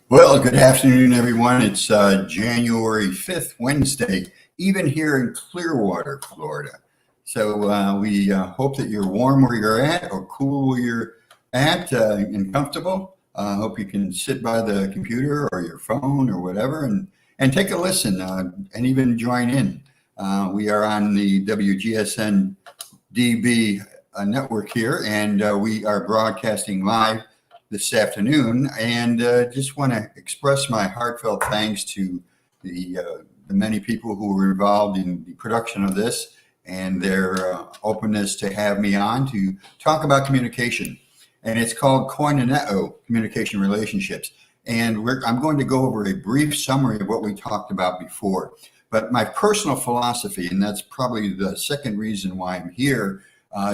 Well, good afternoon, everyone. It's January 5th, Wednesday, even here in Clearwater, Florida. So we hope that you're warm where you're at or cool where you're at and comfortable. Hope you can sit by the computer or your phone or whatever and take a listen and even join in. We are on the WGSN-DB network here, and we are broadcasting live this afternoon, and just want to express my heartfelt thanks to the many people who were involved in the production of this and their openness to have me on to talk about communication. And it's called Koinoneo Communication Relationships. And I'm going to go over a brief summary of what we talked about before. But my personal philosophy, and that's probably the second reason why I'm here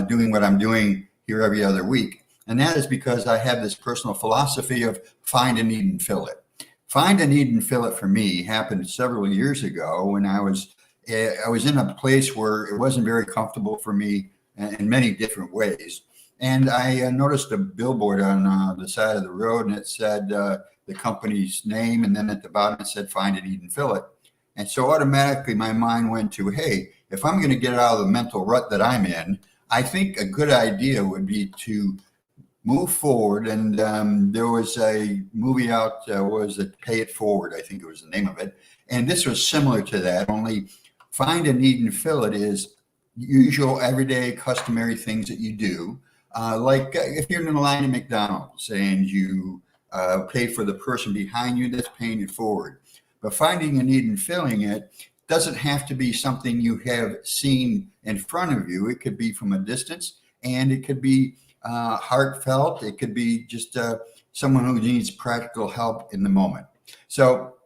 doing what I'm doing here every other week, and that is because I have this personal philosophy of find a need and fill it. Find a need and fill it for me happened several years ago when I was in a place where it wasn't very comfortable for me in many different ways. And I noticed a billboard on the side of the road, and it said the company's name, and then at the bottom it said find a need and fill it. And so automatically my mind went to, hey, if I'm going to get out of the mental rut that I'm in, I think a good idea would be to move forward. And there was a movie out, was it Pay It Forward? I think it was the name of it. And this was similar to that, only find a need and fill it is usual, everyday, customary things that you do. Like if you're in a line at McDonald's and you pay for the person behind you, that's paying it forward. But finding a need and filling it doesn't have to be something you have seen in front of you. It could be from a distance, and it could be heartfelt. It could be just someone who needs practical help in the moment. So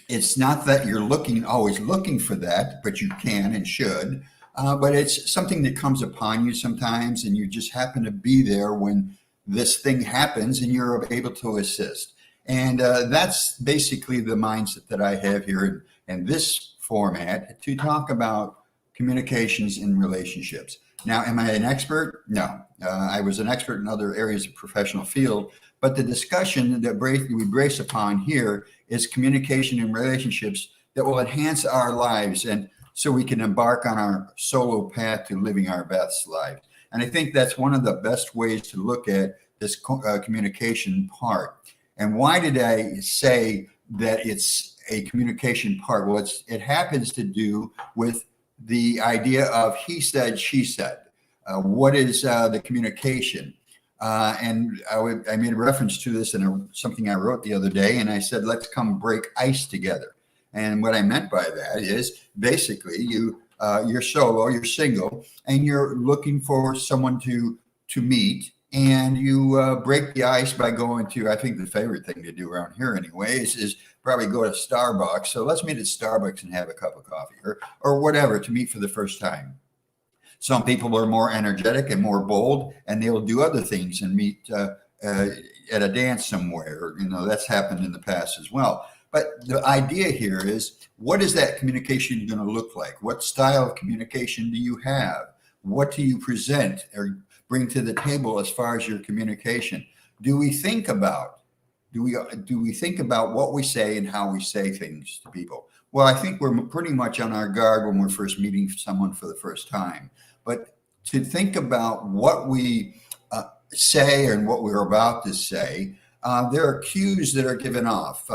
it's not that you're always looking for that, but you can and should. But it's something that comes upon you sometimes, and you just happen to be there when this thing happens, and you're able to assist. And that's basically the mindset that I have here in this format to talk about communications in relationships. Now, am I an expert? No. I was an expert in other areas of professional field, but the discussion that we brace upon here is communication in relationships that will enhance our lives, and so we can embark on our solo path to living our best life. And I think that's one of the best ways to look at this communication part. And why did I say that it's a communication part? Well, it happens to do with the idea of he said, she said. What is the communication? And I made a reference to this in something I wrote the other day, and I said, let's come break ice together. And what I meant by that is basically you're solo, you're single, and you're looking for someone to meet, and you break the ice by going to, I think the favorite thing to do around here anyways, is probably go to Starbucks. So let's meet at Starbucks and have a cup of coffee or whatever to meet for the first time. Some people are more energetic and more bold, and they'll do other things and meet at a dance somewhere. That's happened in the past as well. But the idea here is, what is that communication going to look like? What style of communication do you have? What do you present or bring to the table as far as your communication? Do we think about what we say and how we say things to people? Well, I think we're pretty much on our guard when we're first meeting someone for the first time. But to think about what we say and what we're about to say, there are cues that are given off,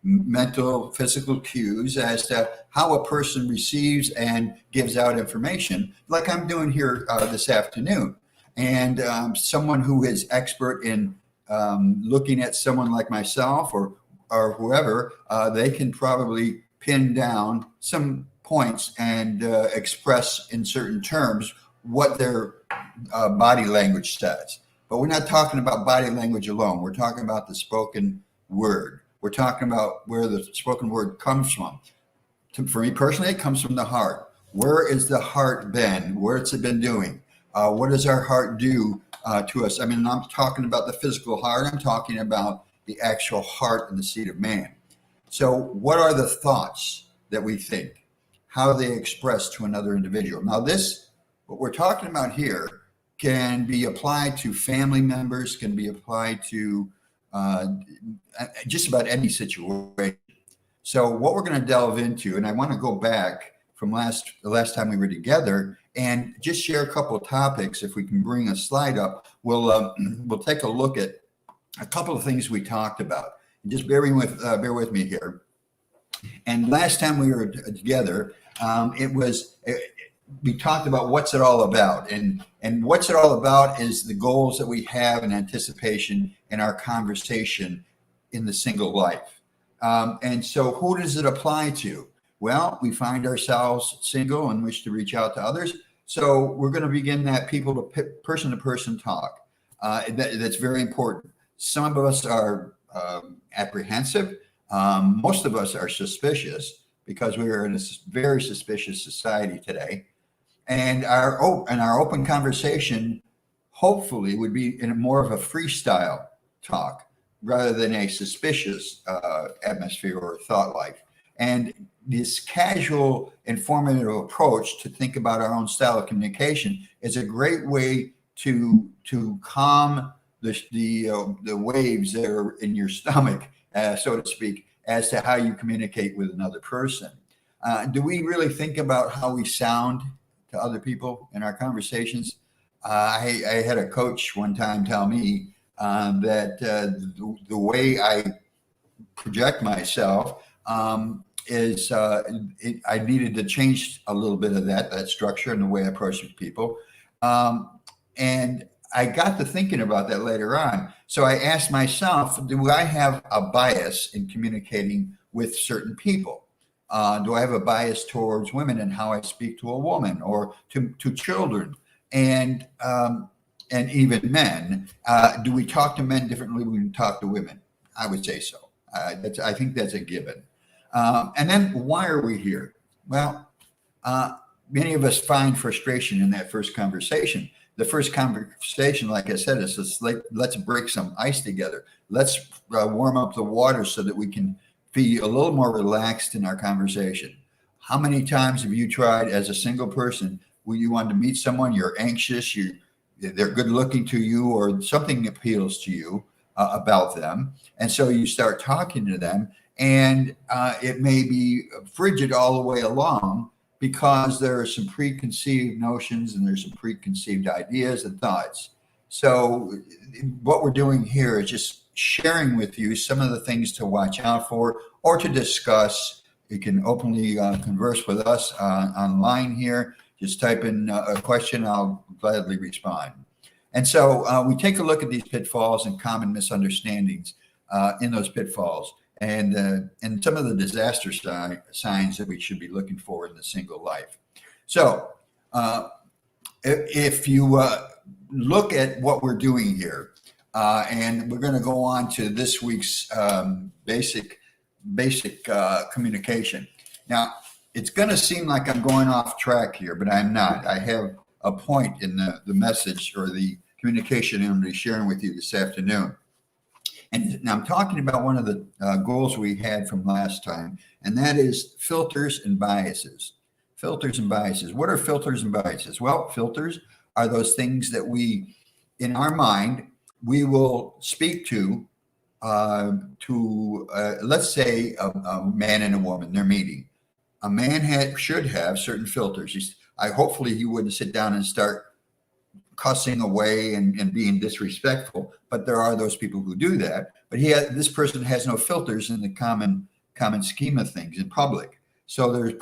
mental, physical cues as to how a person receives and gives out information, like I'm doing here this afternoon. And someone who is expert in looking at someone like myself or whoever, they can probably pin down some points and express in certain terms what their body language says. But we're not talking about body language alone. We're talking about the spoken word. We're talking about where the spoken word comes from. For me personally, it comes from the heart. Where is the heart been? What's it been doing? What does our heart do to us? I mean, I'm talking about the physical heart. I'm talking about the actual heart and the seat of man. So what are the thoughts that we think? How they express to another individual? Now what we're talking about here can be applied to family members, can be applied to just about any situation. So what we're going to delve into, and I want to go back from the last time we were together and just share a couple of topics. If we can bring a slide up, we'll take a look at a couple of things we talked about. Just bear with me here. And last time we were together, we talked about what's it all about, and what's it all about is the goals that we have in anticipation in our conversation in the single life. And so who does it apply to? Well, we find ourselves single and wish to reach out to others. So we're going to begin that person-to-person talk. That's very important. Some of us are apprehensive. Most of us are suspicious because we are in a very suspicious society today. And our open conversation, hopefully, would be in more of a freestyle talk rather than a suspicious atmosphere or thought life. And this casual, informative approach to think about our own style of communication is a great way to calm the waves that are in your stomach, so to speak, as to how you communicate with another person. Do we really think about how we sound to other people in our conversations? I had a coach one time tell me that the way I project myself is I needed to change a little bit of that structure and the way I approach people. And I got to thinking about that later on. So I asked myself, do I have a bias in communicating with certain people? Do I have a bias towards women and how I speak to a woman or to children and even men? Do we talk to men differently when we talk to women? I would say so. I think that's a given. And then why are we here? Well, many of us find frustration in that first conversation. The first conversation, like I said, is let's break some ice together. Let's warm up the water so that we can be a little more relaxed in our conversation. How many times have you tried as a single person when you want to meet someone, you're anxious, they're good looking to you, or something appeals to you about them, and so you start talking to them, and it may be frigid all the way along because there are some preconceived notions and there's some preconceived ideas and thoughts. So what we're doing here is just sharing with you some of the things to watch out for or to discuss. You can openly converse with us online here. Just type in a question, I'll gladly respond. And so we take a look at these pitfalls and common misunderstandings in those pitfalls and some of the disaster signs that we should be looking for in the single life. So if you look at what we're doing here, and we're going to go on to this week's basic communication. Now, it's going to seem like I'm going off track here, but I'm not. I have a point in the message or the communication I'm going to be sharing with you this afternoon. And now I'm talking about one of the goals we had from last time, and that is filters and biases. Filters and biases. What are filters and biases? Well, filters are those things that we, in our mind, we will speak to let's say a man and a woman, they're meeting. A man should have certain filters. Hopefully he wouldn't sit down and start cussing away and being disrespectful, but there are those people who do that. But this person has no filters in the common scheme of things in public. So there's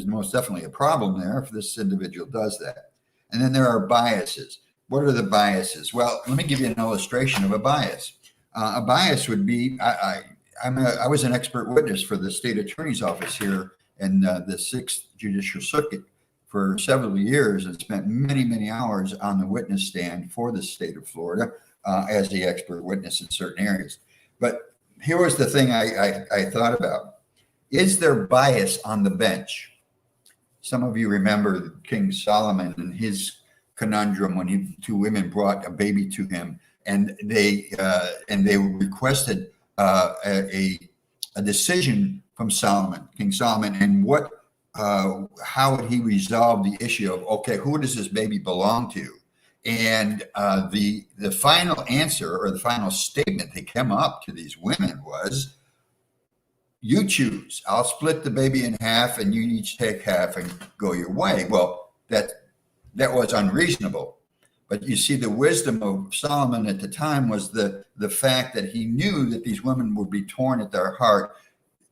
most definitely a problem there if this individual does that. And then there are biases. What are the biases? Well, let me give you an illustration of a bias. A bias would be, I was an expert witness for the state attorney's office here in the 6th Judicial Circuit for several years and spent many, many hours on the witness stand for the state of Florida as the expert witness in certain areas. But here was the thing I thought about. Is there bias on the bench? some of you remember King Solomon and his conundrum when two women brought a baby to him, and they requested a decision from Solomon, King Solomon, and how would he resolve the issue of, okay, who does this baby belong to? And the final answer, or the final statement they came up to these women was, you choose. I'll split the baby in half and you each take half and go your way. Well, that was unreasonable. But you see, the wisdom of Solomon at the time was the fact that he knew that these women would be torn at their heart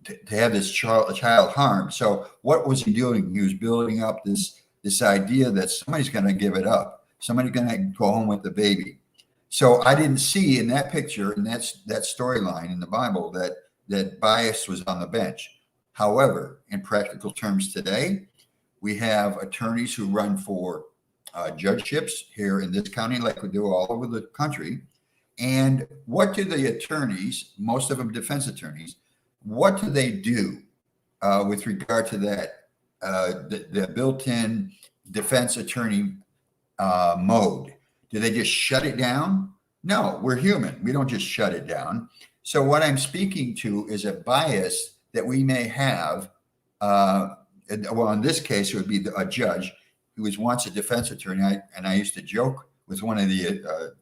to have this child harmed. So what was he doing? He was building up this idea that somebody's going to give it up. Somebody's going to go home with the baby. So I didn't see in that picture, and that storyline in the Bible, that bias was on the bench. However, in practical terms today, we have attorneys who run for judgeships here in this county, like we do all over the country. And what do the attorneys, most of them defense attorneys, what do they do with regard to that, the built-in defense attorney mode? Do they just shut it down? No, we're human. We don't just shut it down. So what I'm speaking to is a bias that we may have. Well, in this case, it would be a judge who was once a defense attorney. And I used to joke with one of the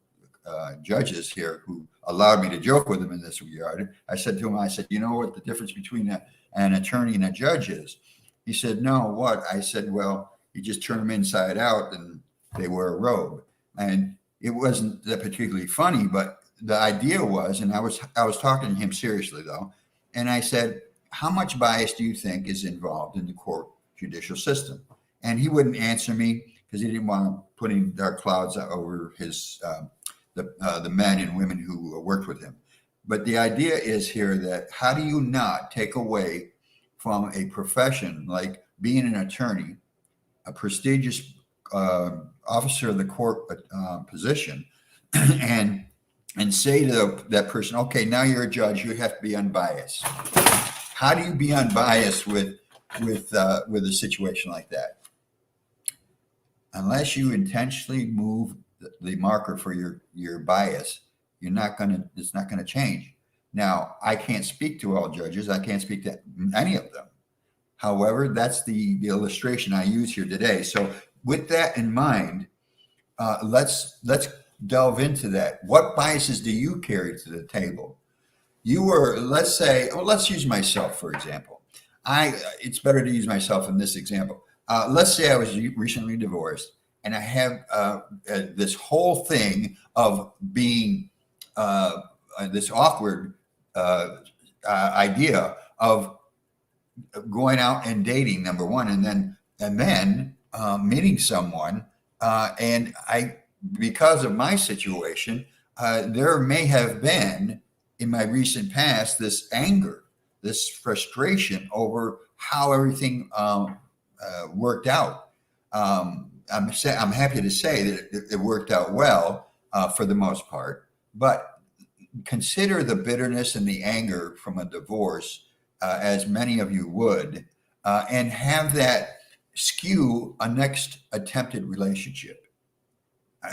judges here who allowed me to joke with him in this regard. I said to him, you know what the difference between an attorney and a judge is? He said, no, what? I said, well, you just turn them inside out and they wear a robe. And it wasn't that particularly funny, but the idea was, and I was talking to him seriously though, and I said, how much bias do you think is involved in the court judicial system? And he wouldn't answer me because he didn't want to put any dark clouds over his the men and women who worked with him. But the idea is here that how do you not take away from a profession like being an attorney, a prestigious officer of the court position, and say to that person, okay, now you're a judge, you have to be unbiased. How do you be unbiased with a situation like that? Unless you intentionally move the marker for your bias, it's not gonna change. Now, I can't speak to all judges. I can't speak to any of them. However, that's the illustration I use here today. So with that in mind, let's delve into that. What biases do you carry to the table? Let's use myself, for example. It's better to use myself in this example. Let's say I was recently divorced and I have this whole thing of being this awkward idea of going out and dating, number one, and then meeting someone, and because of my situation, there may have been in my recent past this anger, this frustration over how everything worked out. I'm happy to say that it worked out well for the most part, but consider the bitterness and the anger from a divorce, as many of you would, and have that skew a next attempted relationship.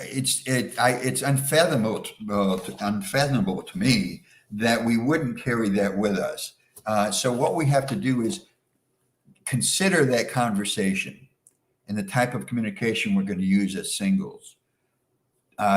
It's unfathomable to me that we wouldn't carry that with us. So what we have to do is consider that conversation and the type of communication we're going to use as singles.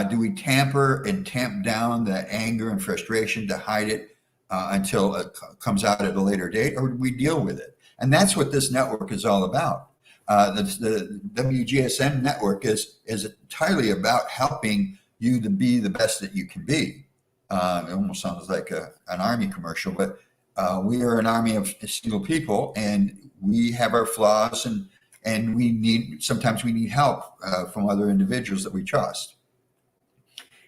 Do we tamper and tamp down that anger and frustration to hide it until it comes out at a later date, or do we deal with it? And that's what this network is all about. The WGSN network is entirely about helping you to be the best that you can be. It almost sounds like an army commercial, but we are an army of single people, and we have our flaws, and sometimes we need help from other individuals that we trust.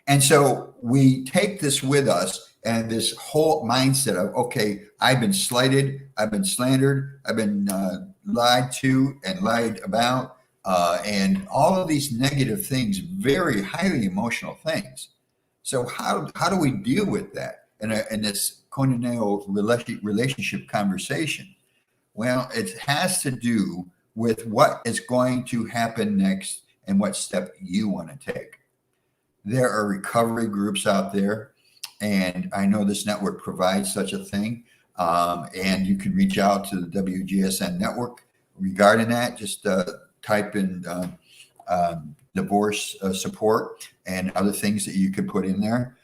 And so we take this with us, and this whole mindset of, okay, I've been slighted, I've been slandered, I've been lied to and lied about, and all of these negative things, very highly emotional things. So how do we deal with that in this Koinoneo relationship conversation? Well, it has to do with what is going to happen next and what step you want to take. There are recovery groups out there, and I know this network provides such a thing. And you can reach out to the WGSN network regarding that. Just type in divorce support and other things that you could put in there.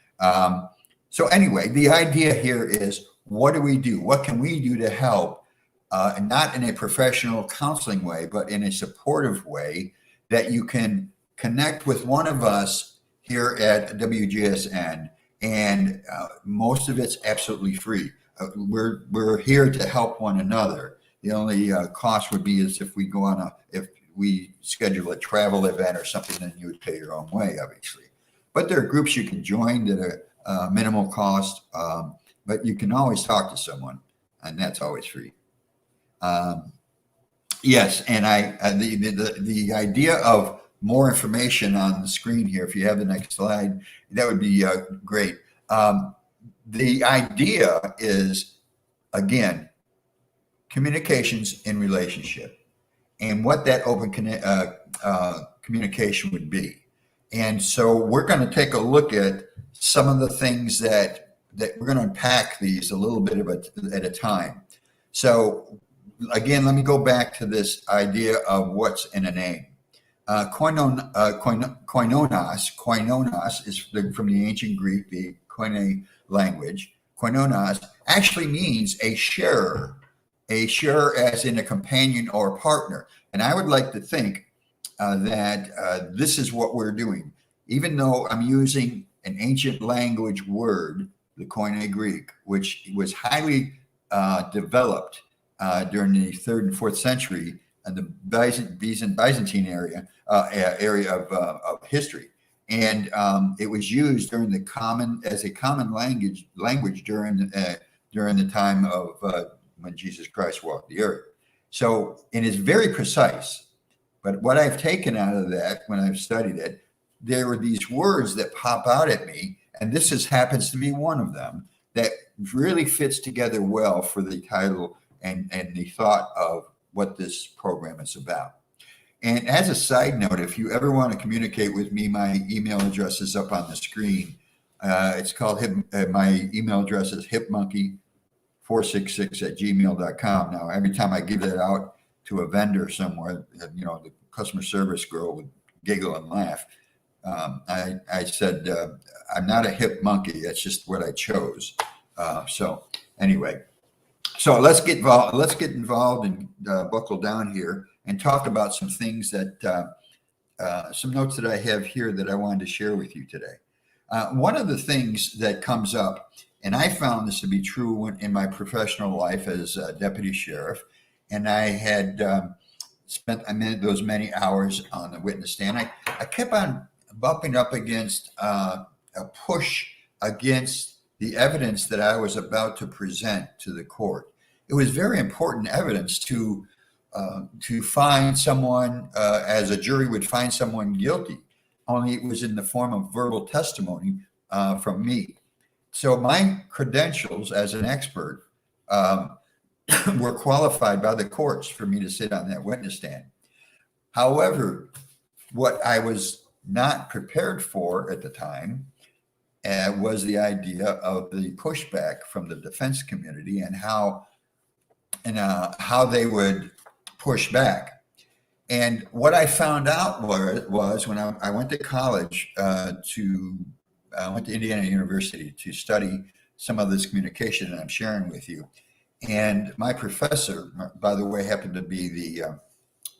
So anyway, the idea here is, what do we do? What can we do to help? Not in a professional counseling way, but in a supportive way, that you can connect with one of us here at WGSN. And most of it's absolutely free. We're here to help one another. The only cost would be is if we go on if we schedule a travel event or something, then you would pay your own way, obviously. But there are groups you can join that are minimal cost, but you can always talk to someone, and that's always free. Yes, and the idea of more information on the screen here, if you have the next slide, that would be great. The idea is, again, communications in relationship and what that open communication would be. And so we're going to take a look at some of the things that we're going to unpack these a little bit at a time. So again, let me go back to this idea of what's in a name. Koinonos is from the ancient Greek, the Koine language. Koinonos actually means a sharer as in a companion or partner. And I would like to think that this is what we're doing. Even though I'm using an ancient language word, the Koine Greek, which was highly developed during the 3rd and 4th century in the Byzantine area of history, and it was used during as a common language during the time of when Jesus Christ walked the earth. So it is very precise. But what I've taken out of that when I've studied it, there were these words that pop out at me, and this happens to be one of them that really fits together well for the title and the thought of what this program is about. And as a side note, if you ever want to communicate with me, my email address is up on the screen. It's called my email address is hipmonkey466@gmail.com. Now, every time I give that out to a vendor somewhere, the customer service girl would giggle and laugh. I said, I'm not a hip monkey. That's just what I chose. So anyway, so let's get involved and buckle down here and talk about some things that some notes that I have here that I wanted to share with you today. One of the things that comes up, and I found this to be true in my professional life as a deputy sheriff, and I had spent those many hours on the witness stand. I kept on bumping up against a push against the evidence that I was about to present to the court. It was very important evidence to find someone, as a jury would find someone guilty, only it was in the form of verbal testimony from me. So my credentials as an expert were qualified by the courts for me to sit on that witness stand. However, what I was not prepared for at the time was the idea of the pushback from the defense community and how they would push back. And what I found out was when I went to college I went to Indiana University to study some of this communication that I'm sharing with you. And my professor, by the way, happened to be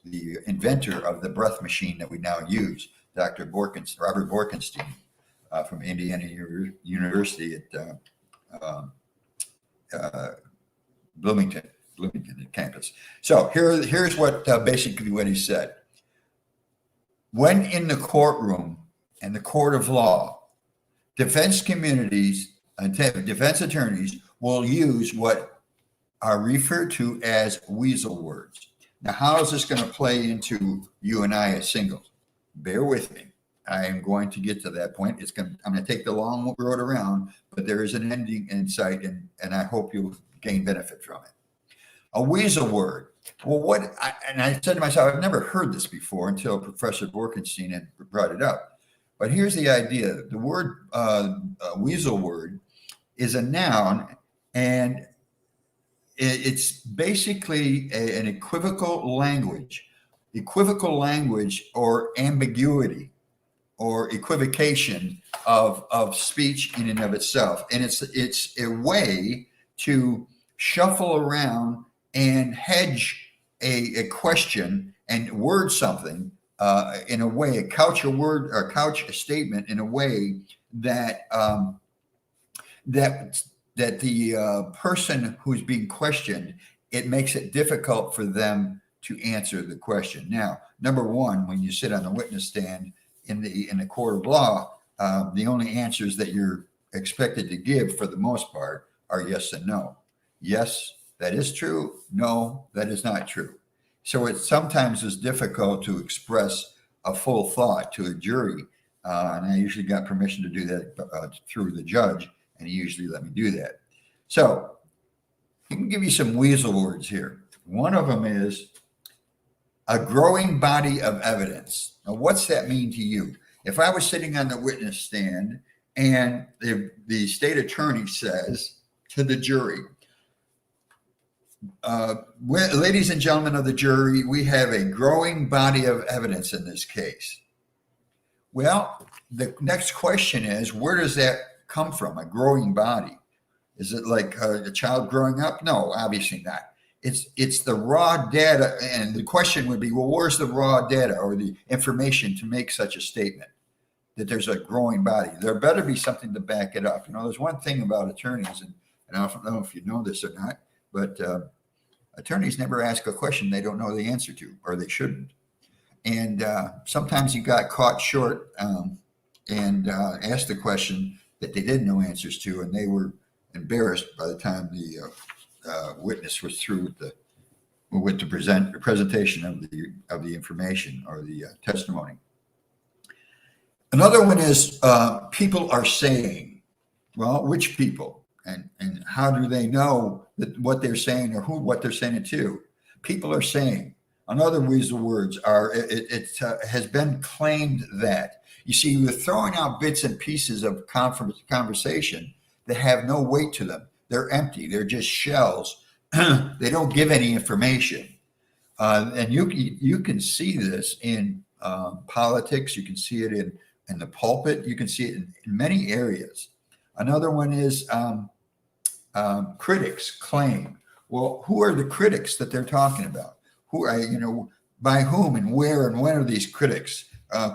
the inventor of the breath machine that we now use, Dr. Robert Borkenstein from Indiana University at Bloomington campus. So here's what basically what he said. When in the courtroom and the court of law, defense attorneys will use what are referred to as weasel words. Now, how is this going to play into you and I as singles? Bear with me. I am going to get to that point. I'm going to take the long road around, but there is an ending in sight, and I hope you'll gain benefit from it. A weasel word Well, and I said to myself, I've never heard this before until Professor Borkenstein had brought it up. But here's the idea. The word weasel word is a noun, and it's basically an equivocal language or ambiguity or equivocation of speech in and of itself. And it's a way to shuffle around and hedge a question and word something in a way, couch a statement in a way that that the person who's being questioned, it makes it difficult for them to answer the question. Now, number one, when you sit on the witness stand in the court of law, the only answers that you're expected to give for the most part are yes and no. Yes, that is true. No, that is not true. So it sometimes is difficult to express a full thought to a jury. And I usually got permission to do that through the judge, and he usually let me do that. So I can give you some weasel words here. One of them is a growing body of evidence. Now, what's that mean to you? If I was sitting on the witness stand and the state attorney says to the jury, ladies and gentlemen of the jury, we have a growing body of evidence in this case. Well, the next question is, where does that come from? A growing body? Is it like a child growing up? No, obviously not. It's the raw data. And the question would be, well, where's the raw data or the information to make such a statement that there's a growing body? There better be something to back it up. You know, there's one thing about attorneys, and I don't know if you know this or not, but attorneys never ask a question they don't know the answer to, or they shouldn't. And sometimes you got caught short and asked a question that they didn't know answers to, and they were embarrassed by the time the witness was through with the presentation of the information or the testimony. Another one is people are saying. Well, which people, and how do they know that what they're saying or what they're saying it to? People are saying. Another weasel words are it has been claimed that. You see, you're throwing out bits and pieces of conversation that have no weight to them. They're empty. They're just shells. They don't give any information. And you can see this in politics. You can see it in the pulpit. You can see it in many areas. Another one is critics claim. Well, who are the critics that they're talking about? Who are, by whom and where and when are these critics?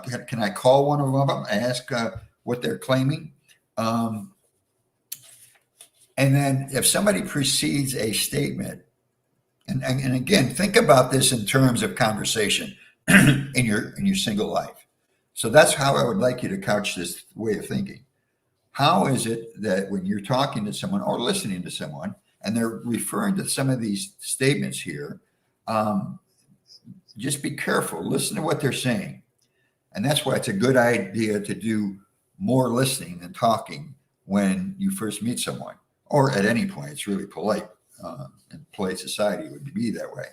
Can I call one of them and ask what they're claiming? And then if somebody precedes a statement, and again, think about this in terms of conversation in your single life. So that's how I would like you to couch this way of thinking. How is it that when you're talking to someone or listening to someone and they're referring to some of these statements here, just be careful, listen to what they're saying. And that's why it's a good idea to do more listening than talking when you first meet someone, or at any point. It's really polite. In polite society, it would be that way.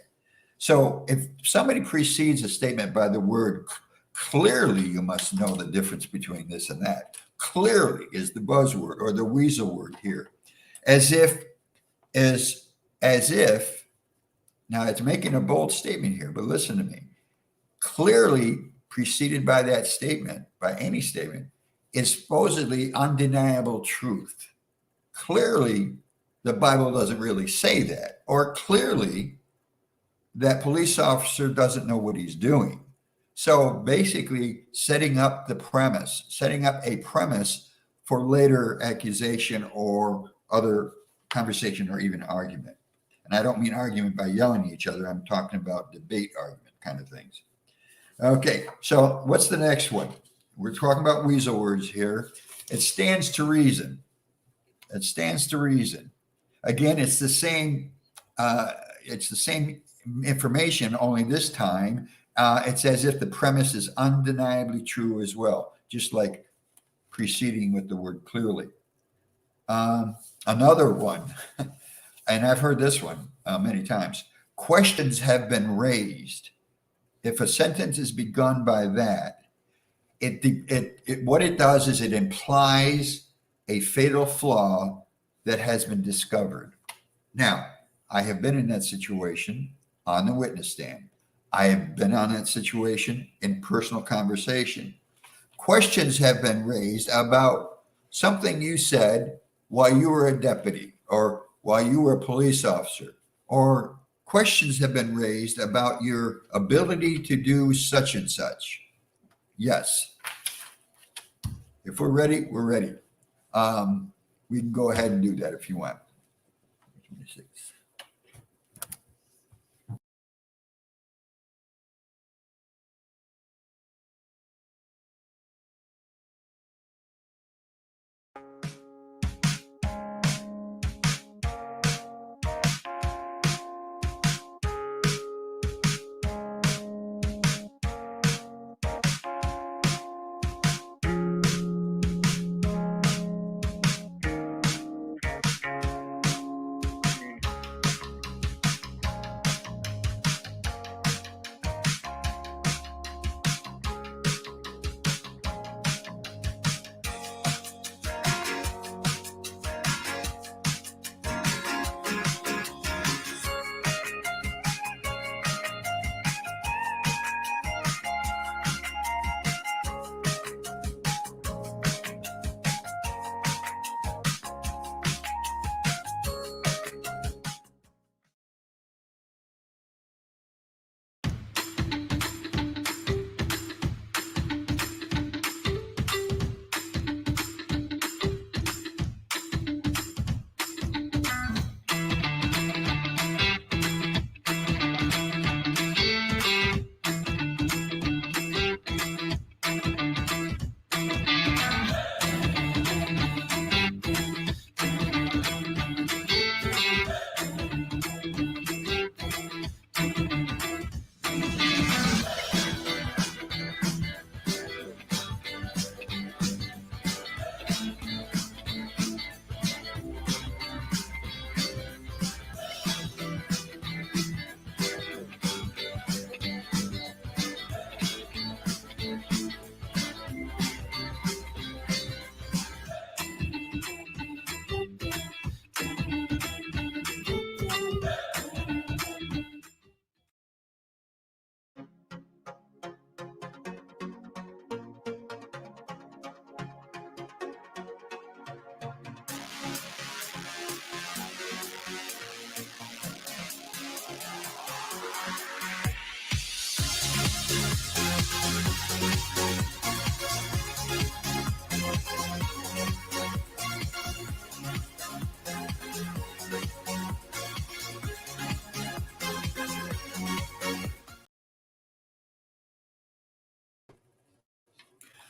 So if somebody precedes a statement by the word, clearly you must know the difference between this and that. Clearly is the buzzword or the weasel word here. As if, now it's making a bold statement here, but listen to me. Clearly preceded by that statement, by any statement, is supposedly undeniable truth. Clearly, the Bible doesn't really say that, or clearly that police officer doesn't know what he's doing. So basically setting up a premise for later accusation or other conversation or even argument. And I don't mean argument by yelling at each other. I'm talking about debate argument kind of things. Okay, so what's the next one? We're talking about weasel words here. It stands to reason. It stands to reason. Again, it's the same information, only this time it's as if the premise is undeniably true as well, just like preceding with the word clearly. Another one, and I've heard this one many times. questions have been raised. If a sentence is begun by that, what it does is it implies a fatal flaw that has been discovered. Now, I have been in that situation on the witness stand. I have been on that situation in personal conversation. Questions have been raised about something you said while you were a deputy or while you were a police officer, or questions have been raised about your ability to do such and such. Yes. If we're ready, we're ready. We can go ahead and do that if you want. 26.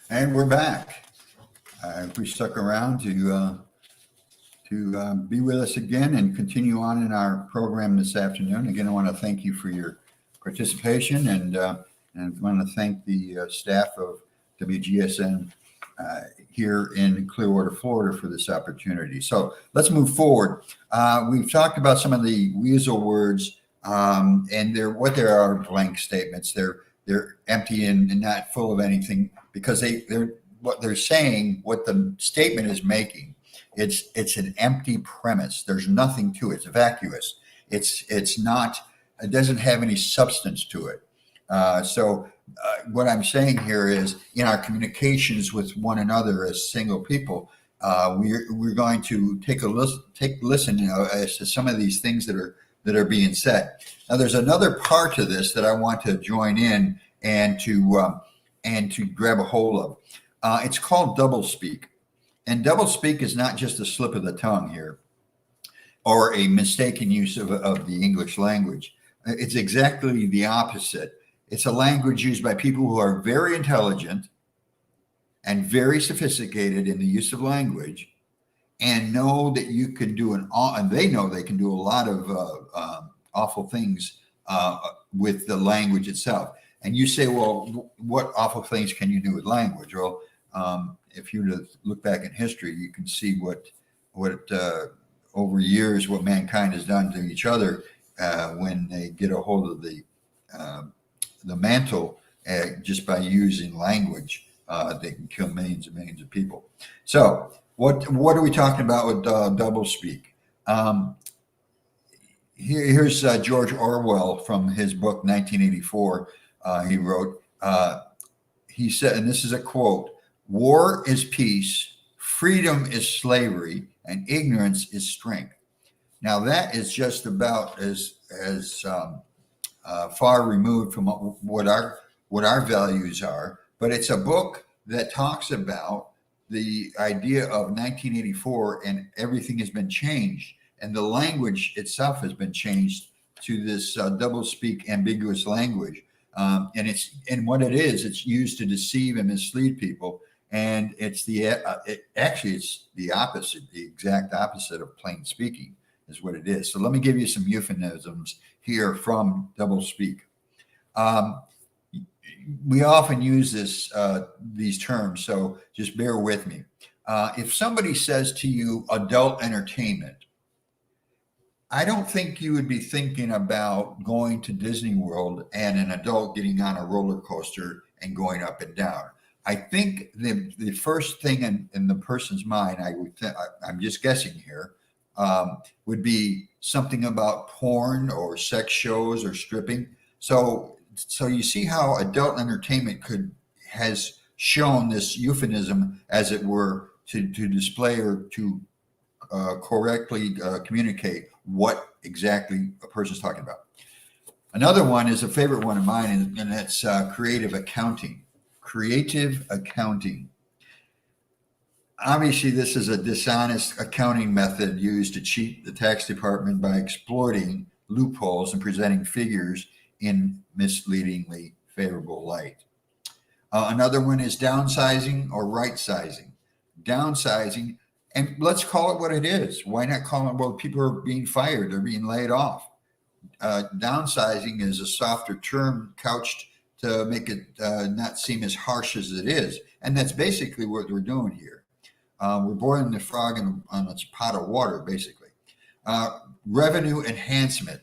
And we're back. We stuck around to be with us again and continue on in our program this afternoon. Again, I want to thank you for your participation, and I want to thank the staff of WGSN here in Clearwater, Florida, for this opportunity. So let's move forward. We've talked about some of the weasel words, and what there are blank statements. They're empty and not full of anything, because what they're saying, what the statement is making, it's an empty premise. There's nothing to it. It's vacuous. It doesn't have any substance to it. So what I'm saying here is, in our communications with one another as single people, we're going to take a listen as to some of these things that are being said. Now, there's another part to this that I want to join in and to grab a hold of. It's called doublespeak. And doublespeak is not just a slip of the tongue here or a mistaken use of the English language. It's exactly the opposite. It's a language used by people who are very intelligent and very sophisticated in the use of language, and know that you can do and they know they can do a lot of awful things with the language itself. And you say, well, what awful things can you do with language? Well, if you were to look back in history, you can see what over years, what mankind has done to each other when they get a hold of the mantle just by using language. They can kill millions and millions of people. So what are we talking about with doublespeak? Here's George Orwell from his book 1984. He wrote, he said, and this is a quote: "War is peace, freedom is slavery, and ignorance is strength." Now that is just about as far removed from what our values are, but it's a book that talks about the idea of 1984, and everything has been changed, and the language itself has been changed to this doublespeak, ambiguous language, and what it is, it's used to deceive and mislead people, and it's it's the opposite, the exact opposite of plain speaking is what it is. So let me give you some euphemisms here from doublespeak. We often use these terms, so just bear with me. If somebody says to you adult entertainment, I don't think you would be thinking about going to Disney World and an adult getting on a roller coaster and going up and down. I think the first thing in the person's mind, I'm just guessing here, would be something about porn or sex shows or stripping. So you see how adult entertainment has shown this euphemism, as it were, to display or to correctly communicate what exactly a person's talking about. Another one is a favorite one of mine, and that's creative accounting. Creative accounting. Obviously, this is a dishonest accounting method used to cheat the tax department by exploiting loopholes and presenting figures in misleadingly favorable light. Another one is downsizing or right-sizing. Downsizing, and let's call it what it is. Why not call it, well, people are being fired, they're being laid off. Downsizing is a softer term couched to make it not seem as harsh as it is. And that's basically what we're doing here. We're boiling the frog on its pot of water, basically. Revenue enhancement.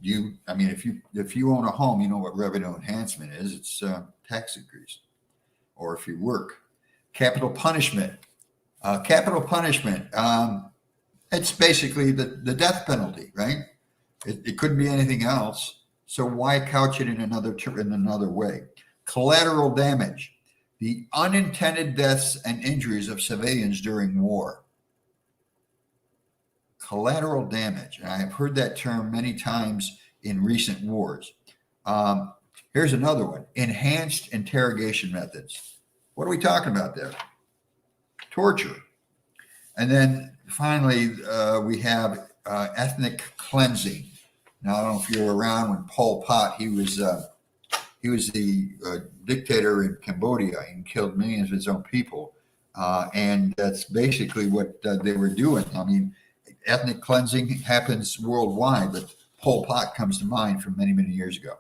If you own a home, you know what revenue enhancement is. It's tax increase. Or if you work. Capital punishment. It's basically the death penalty, right? It couldn't be anything else. So why couch it in another way? Collateral damage. The unintended deaths and injuries of civilians during war. Collateral damage. And I have heard that term many times in recent wars. Here's another one. Enhanced interrogation methods. What are we talking about there? Torture. And then finally, we have ethnic cleansing. Now, I don't know if you're around when Pol Pot, he was the dictator in Cambodia and killed millions of his own people. And that's basically what they were doing. I mean, ethnic cleansing happens worldwide, but Pol Pot comes to mind from many, many years ago.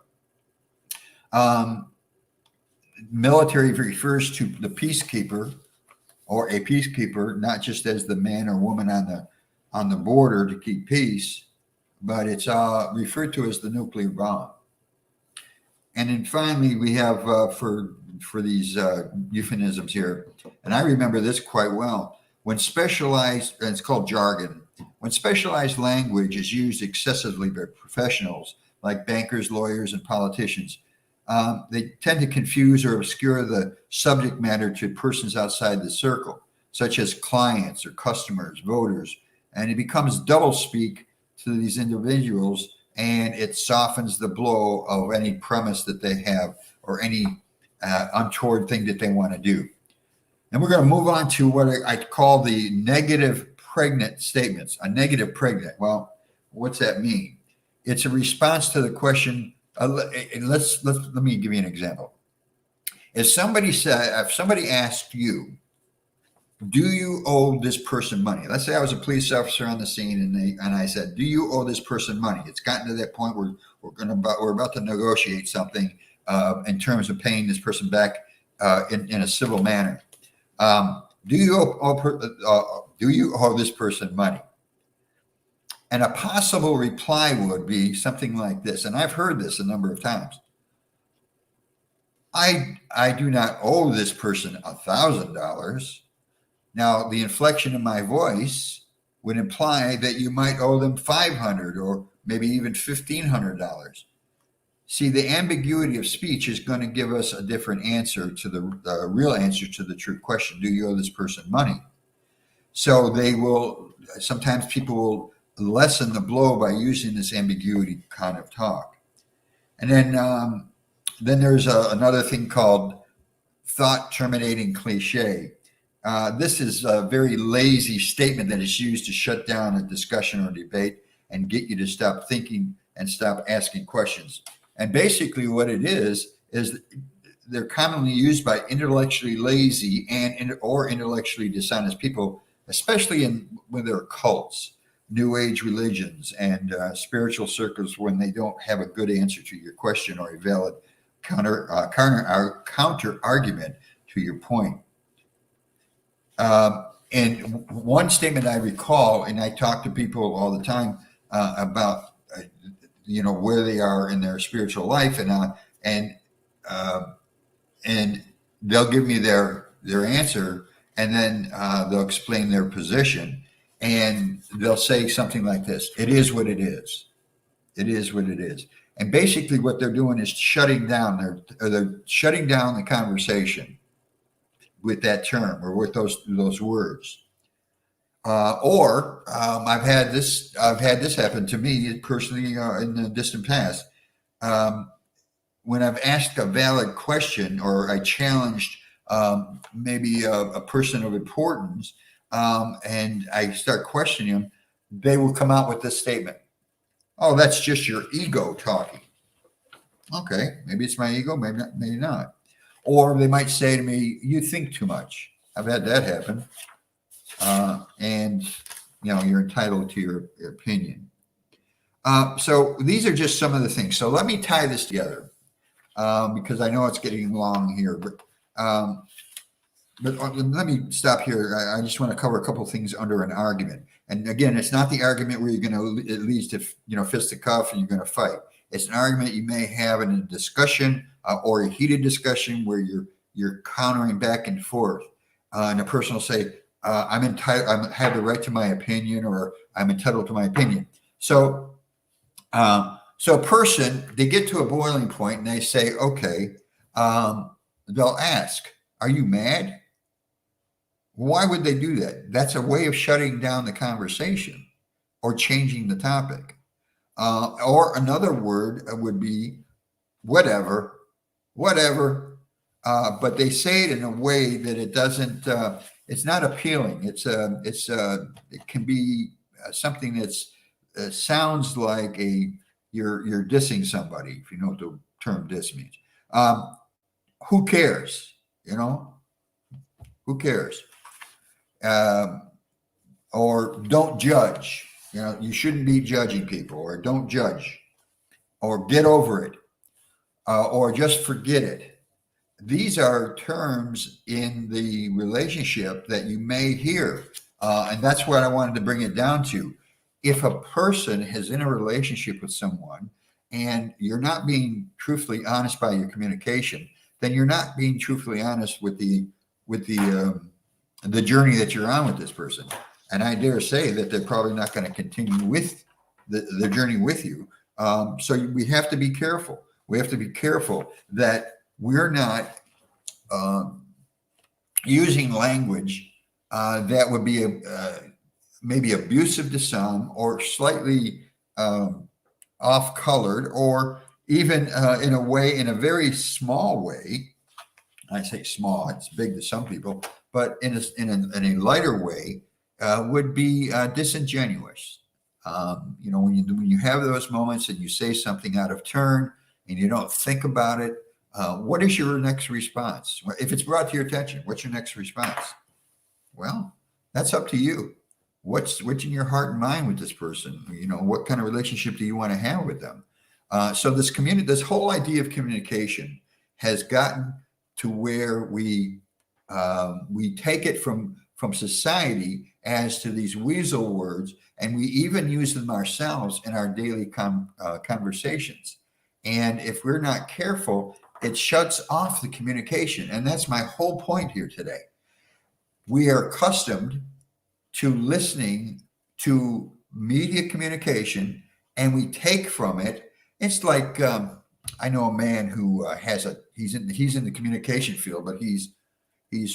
Military refers to the peacekeeper or a peacekeeper, not just as the man or woman on the border to keep peace, but it's referred to as the nuclear bomb. And then finally, we have for these euphemisms here, and I remember this quite well, when specialized, and it's called jargon, when specialized language is used excessively by professionals like bankers, lawyers, and politicians, they tend to confuse or obscure the subject matter to persons outside the circle, such as clients or customers, voters, and it becomes doublespeak to these individuals, and it softens the blow of any premise that they have or any untoward thing that they want to do. And we're going to move on to what I call the negative pregnant statements. A negative pregnant. Well, what's that mean? It's a response to the question. Let me give you an example. If somebody asked you, do you owe this person money? Let's say I was a police officer on the scene, and I said, do you owe this person money? It's gotten to that point where we're about to negotiate something in terms of paying this person back in a civil manner. Do you owe this person money? And a possible reply would be something like this. And I've heard this a number of times. I do not owe this person $1,000. Now, the inflection in my voice would imply that you might owe them $500 or maybe even $1,500. See, the ambiguity of speech is going to give us a different answer to the real answer to the true question. Do you owe this person money? So sometimes people will lessen the blow by using this ambiguity kind of talk. And then there's another thing called thought terminating cliche. This is a very lazy statement that is used to shut down a discussion or debate and get you to stop thinking and stop asking questions. And basically what it is they're commonly used by intellectually lazy or intellectually dishonest people, especially when they're cults, New Age religions, and spiritual circles, when they don't have a good answer to your question or a valid counter argument to your point. And one statement I recall, and I talk to people all the time about where they are in their spiritual life, and they'll give me their answer, and then they'll explain their position, and they'll say something like this: "It is what it is. It is what it is." And basically, what they're doing is shutting down. They're shutting down the conversation with that term or with those words. I've had this happen to me personally in the distant past. When I've asked a valid question or I challenged maybe a person of importance, and I start questioning them, they will come out with this statement: "Oh, that's just your ego talking." Okay, maybe it's my ego, maybe not. Or they might say to me, "You think too much." I've had that happen. And you're entitled to your opinion. So these are just some of the things. So let me tie this together because I know it's getting long here. But let me stop here. I just want to cover a couple of things under an argument. And again, it's not the argument where you're going to, it leads to fisticuff and you're going to fight. It's an argument you may have in a discussion or a heated discussion where you're countering back and forth. And a person will say, I'm entitled. I have the right to my opinion, or I'm entitled to my opinion. So a person, they get to a boiling point and they say, okay, they'll ask, "Are you mad?" Why would they do that? That's a way of shutting down the conversation or changing the topic. Or another word would be whatever. But they say it in a way that it doesn't. It's not appealing. It can be something that's sounds like you're dissing somebody, if you know what the term diss means. Who cares? Who cares? Or don't judge. You shouldn't be judging people, or don't judge, or get over it, or just forget it. These are terms in the relationship that you may hear. And that's what I wanted to bring it down to. If a person is in a relationship with someone and you're not being truthfully honest by your communication, then you're not being truthfully honest with the journey that you're on with this person. And I dare say that they're probably not going to continue with the journey with you. So we have to be careful. We have to be careful that we're not using language that would be maybe abusive to some, or slightly off-colored, or even in a very small way. I say small; it's big to some people, but in a lighter way would be disingenuous. When you have those moments and you say something out of turn and you don't think about it. What is your next response? If it's brought to your attention, what's your next response? Well, that's up to you. What's in your heart and mind with this person? What kind of relationship do you want to have with them? So this whole idea of communication has gotten to where we take it from society as to these weasel words And we even use them ourselves in our daily conversations. And if we're not careful, it shuts off the communication. And that's my whole point here today. We are accustomed to listening to media communication, and we take from it. It's like I know a man who he's in the communication field, but he's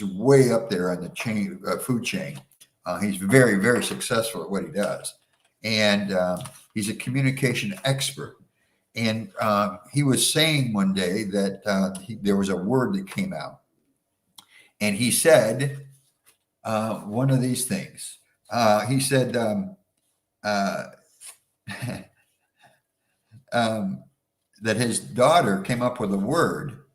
way up there on the food chain. He's very, very successful at what he does, and he's a communication expert. And he was saying one day that there was a word that came out, and he said one of these things. He said that his daughter came up with a word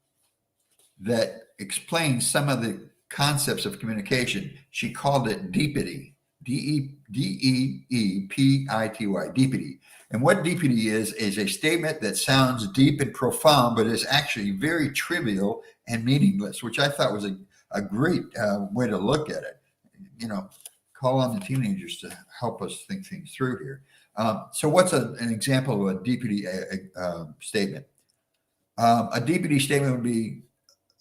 that explains some of the concepts of communication. She called it deepity, deepity, deepity. And what deepity is a statement that sounds deep and profound, but is actually very trivial and meaningless, which I thought was a great way to look at it. Call on the teenagers to help us think things through here. So what's an example of a deepity statement? A deepity statement would be,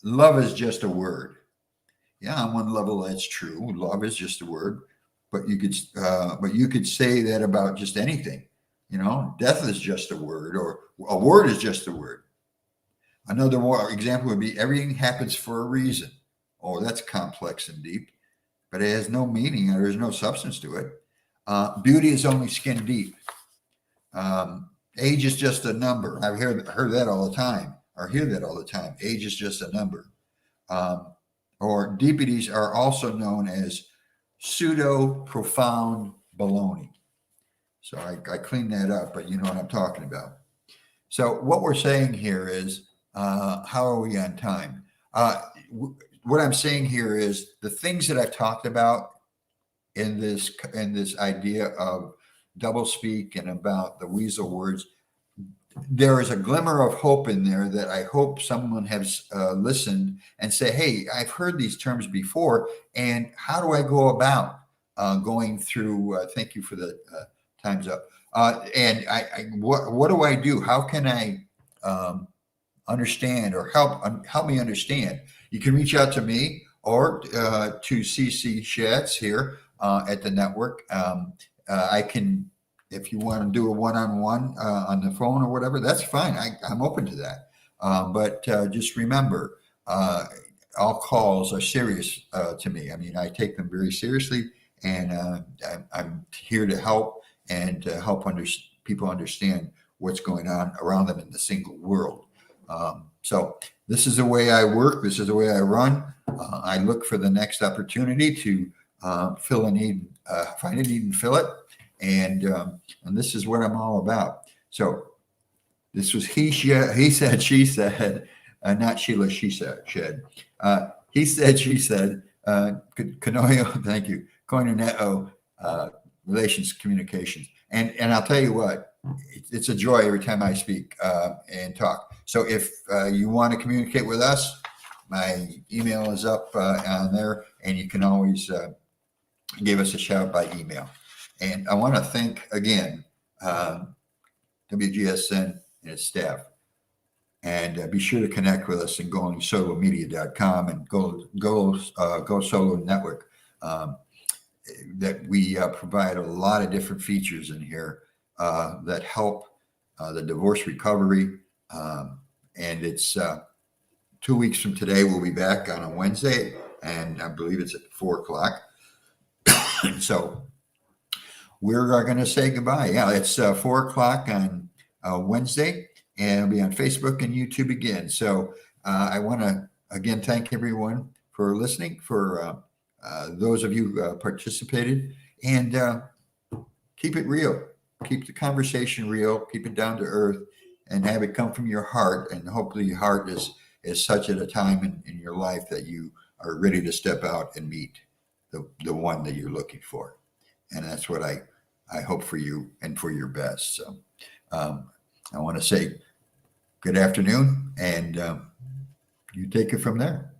love is just a word. Yeah, on one level, that's true. Love is just a word, but you could say that about just anything. Death is just a word, or a word is just a word. Another example would be, everything happens for a reason. Oh, that's complex and deep, but it has no meaning, or there's no substance to it. Beauty is only skin deep. Age is just a number. I've heard that all the time, or hear that all the time. Age is just a number. Or deepities are also known as pseudo-profound baloney. So I cleaned that up, but you know what I'm talking about. So what we're saying here is, how are we on time? What I'm saying here is the things that I've talked about in this idea of doublespeak and about the weasel words, there is a glimmer of hope in there that I hope someone has listened and say, hey, I've heard these terms before, and how do I go about going through? Thank you for the time's up. And what do I do? How can I understand, or help me understand? You can reach out to me or to CC Schatz here at the network. I can, if you want to do a one-on-one on the phone or whatever, that's fine. I'm open to that. But just remember, all calls are serious to me. I mean, I take them very seriously, and I'm here to help and to help people understand what's going on around them in the single world. So this is the way I work. This is the way I run. I look for the next opportunity to fill a need, find a need and fill it. And this is what I'm all about. So this was he said, she said, not Sheila, she said, shed. He said, she said, Koinoneo, thank you, Koinoneo Relations Communications. And I'll tell you what, it's a joy every time I speak and talk. So if you want to communicate with us, my email is up on there, and you can always give us a shout by email. And I want to thank again WGSN and its staff. And be sure to connect with us at goingsolomedia.com and Go Solo Network. That we provide a lot of different features in here that help the divorce recovery. And it's 2 weeks from today. We'll be back on a Wednesday, and I believe it's at 4:00. So we're going to say goodbye. Yeah, it's 4:00 on Wednesday, and it'll be on Facebook and YouTube again. So I want to again thank everyone for listening, for those of you who participated, and keep it real. Keep the conversation real. Keep it down to earth, and have it come from your heart. And hopefully your heart is such at a time in your life that you are ready to step out and meet the one that you're looking for. And that's what I hope for you and for your best. So I want to say good afternoon, and you take it from there.